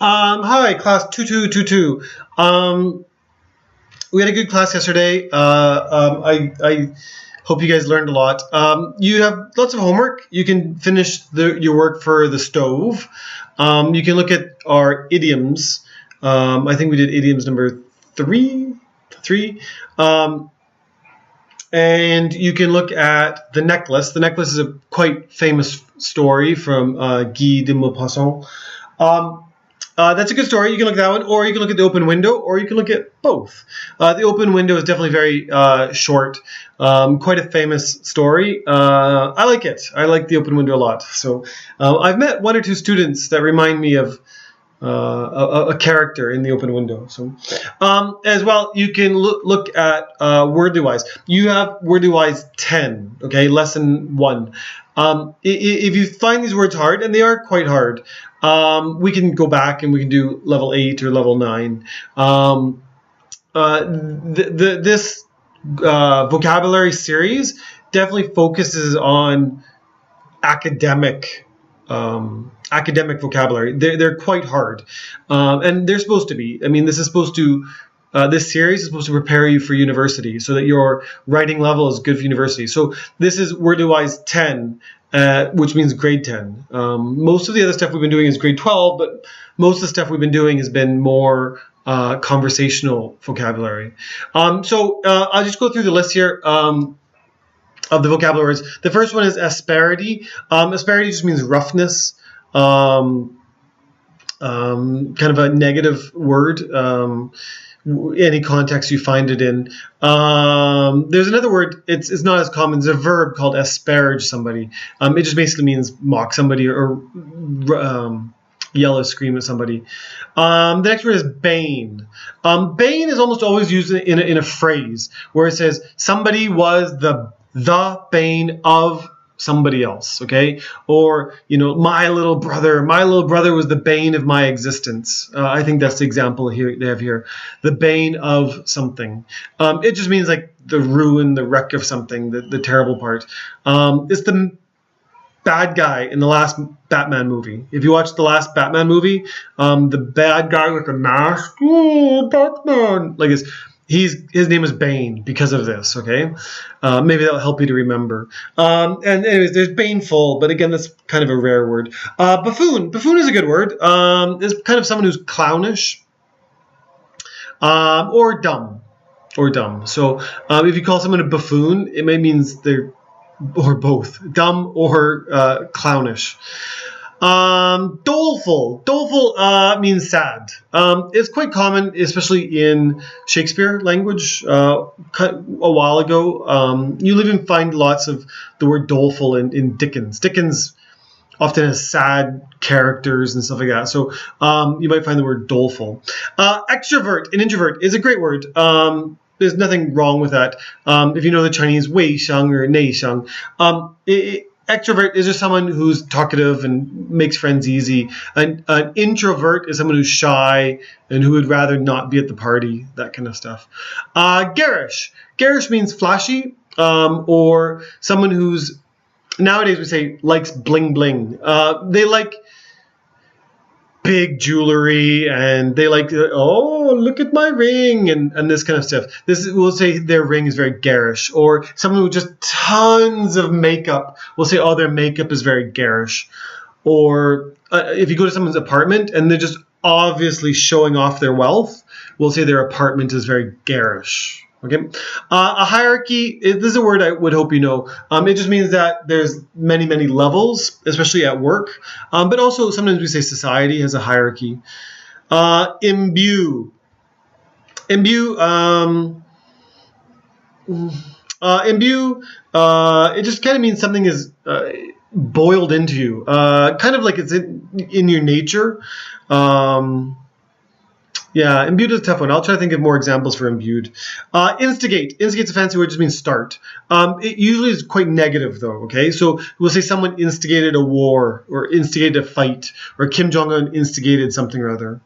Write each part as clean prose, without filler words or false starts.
Hi, class 2222. We had a good class yesterday. I hope you guys learned a lot. You have lots of homework. You can finish your work for the stove. You can look at our idioms. I think we did idioms number three. And you can look at the necklace. The necklace is a quite famous story from Guy de Maupassant. That's a good story. You can look at that one, or you can look at the open window, or you can look at both. The open window is definitely very short, quite a famous story. I like it. I like the open window a lot. So I've met one or two students that remind me of a character in the open window. So as well, you can look at wordly wise. You have wordly wise 10, okay, lesson 1. If you find these words hard, and they are quite hard, we can go back and we can do level 8 or level 9. This vocabulary series definitely focuses on academic vocabulary. They're quite hard, and they're supposed to be. I mean, this series is supposed to prepare you for university, so that your writing level is good for university. So this is wordly wise 10, which means grade 10. Most of the other stuff we've been doing is grade 12, but most of the stuff we've been doing has been more conversational vocabulary. So I'll just go through the list here. Of the vocabulary words. The first one is asperity. Asperity just means roughness, kind of a negative word. Any context you find it in. There's another word. It's not as common. It's a verb called asperge somebody. It just basically means mock somebody or yell or scream at somebody. The next word is bane. Bane is almost always used in a phrase where it says somebody was the bane of somebody else, okay? Or, my little brother was the bane of my existence. I think that's the example here they have here. The bane of something. It just means like the ruin, the wreck of something, the terrible part. It's the bad guy in the last Batman movie. If you watch the last Batman movie, the bad guy with the mask, Batman, like his name is Bane because of this, okay? Maybe that'll help you to remember. And anyways, there's baneful, but again, that's kind of a rare word. Buffoon. Buffoon is a good word. It's kind of someone who's clownish or dumb. So if you call someone a buffoon, it may means they're or both, dumb or clownish. Doleful. Doleful means sad. It's quite common, especially in Shakespeare language. A while ago, you'll even find lots of the word doleful in Dickens. Dickens often has sad characters and stuff like that. So you might find the word doleful. Extrovert and introvert is a great word. There's nothing wrong with that. If you know the Chinese wei xiang or nei xiang, extrovert is just someone who's talkative and makes friends easy. An introvert is someone who's shy and who would rather not be at the party, that kind of stuff. Garish. Garish means flashy, or someone who's, nowadays we say, likes bling bling. They like big jewelry, and they like, look at my ring, and this kind of stuff. We'll say their ring is very garish. Or someone with just tons of makeup, we'll say, their makeup is very garish. Or if you go to someone's apartment and they're just obviously showing off their wealth, we'll say their apartment is very garish. Okay, a hierarchy, this is a word I would hope you know. It just means that there's many, many levels, especially at work. But also sometimes we say society has a hierarchy. Imbue. Imbue, it just kind of means something is boiled into you. Kind of like it's in your nature. Yeah, imbued is a tough one. I'll try to think of more examples for imbued. Instigate. Instigate's a fancy word, just means start. It usually is quite negative, though, okay? So we'll say someone instigated a war or instigated a fight, or Kim Jong-un instigated something or other.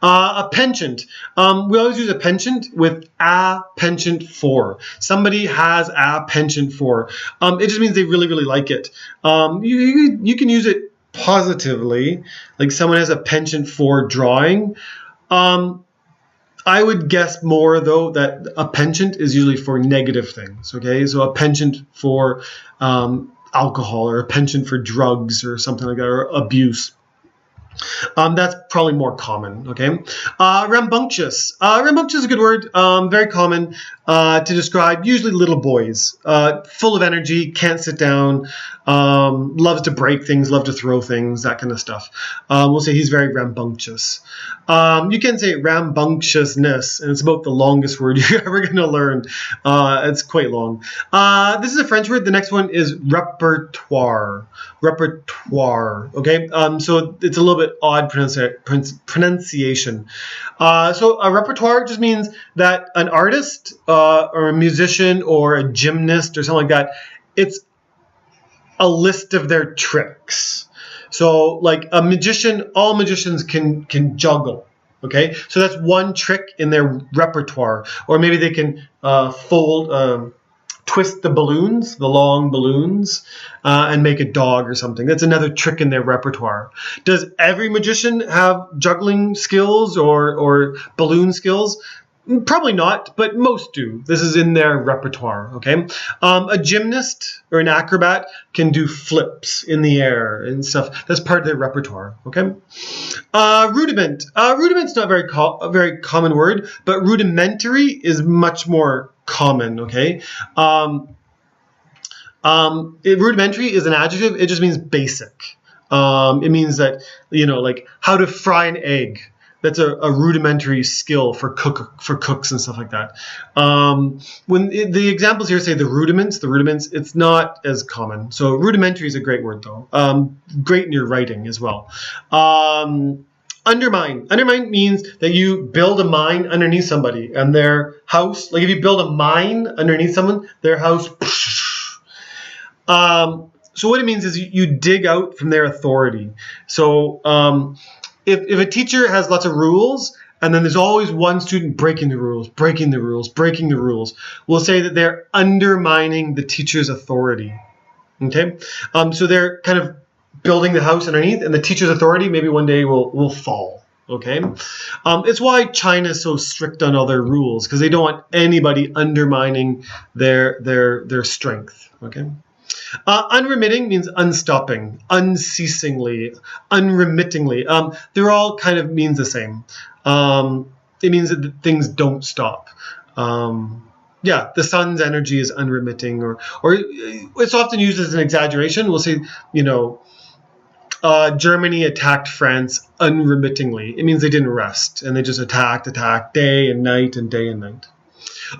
A penchant. We always use a penchant with a penchant for. Somebody has a penchant for. It just means they really, really like it. You can use it positively, like someone has a penchant for drawing, I would guess more, though, that a penchant is usually for negative things, okay? So a penchant for alcohol, or a penchant for drugs or something like that, or abuse. That's probably more common, okay? Rambunctious. Rambunctious is a good word, very common to describe usually little boys. Full of energy, can't sit down, loves to break things, love to throw things, that kind of stuff. We'll say he's very rambunctious. You can say rambunctiousness, and it's about the longest word you're ever going to learn. It's quite long. This is a French word. The next one is repertoire. Repertoire, okay? So it's a little bit odd pronunciation. So a repertoire just means that an artist or a musician or a gymnast or something like that, it's a list of their tricks. So like a magician, all magicians can juggle. Okay, so that's one trick in their repertoire. Or maybe they can twist the balloons, the long balloons, and make a dog or something. That's another trick in their repertoire. Does every magician have juggling skills or balloon skills? Probably not, but most do. This is in their repertoire, okay? A gymnast or an acrobat can do flips in the air and stuff. That's part of their repertoire, okay? Rudiment. Rudiment's not a very common word, but rudimentary is much more common, okay? Rudimentary is an adjective. It just means basic. It means that, like how to fry an egg. That's a rudimentary skill for cooks and stuff like that. When the examples here say the rudiments, it's not as common. So rudimentary is a great word, though. Great in your writing as well. Undermine. Undermine means that you build a mine underneath somebody and their house. Like if you build a mine underneath someone, their house. So what it means is you dig out from their authority. So if a teacher has lots of rules, and then there's always one student breaking the rules, we'll say that they're undermining the teacher's authority. Okay? So they're kind of building the house underneath, and the teacher's authority maybe one day will fall. Okay? It's why China is so strict on all their rules, because they don't want anybody undermining their strength. Okay? Unremitting means unstopping, unceasingly, unremittingly. They're all kind of means the same. It means that things don't stop. The sun's energy is unremitting, or it's often used as an exaggeration. We'll say, Germany attacked France unremittingly. It means they didn't rest, and they just attacked day and night and day and night.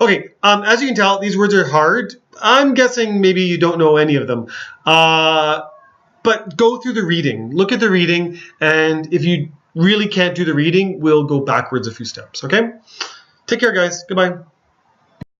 Okay, as you can tell, these words are hard. I'm guessing maybe you don't know any of them. But go through the reading. Look at the reading, and if you really can't do the reading, we'll go backwards a few steps, okay? Take care, guys. Goodbye.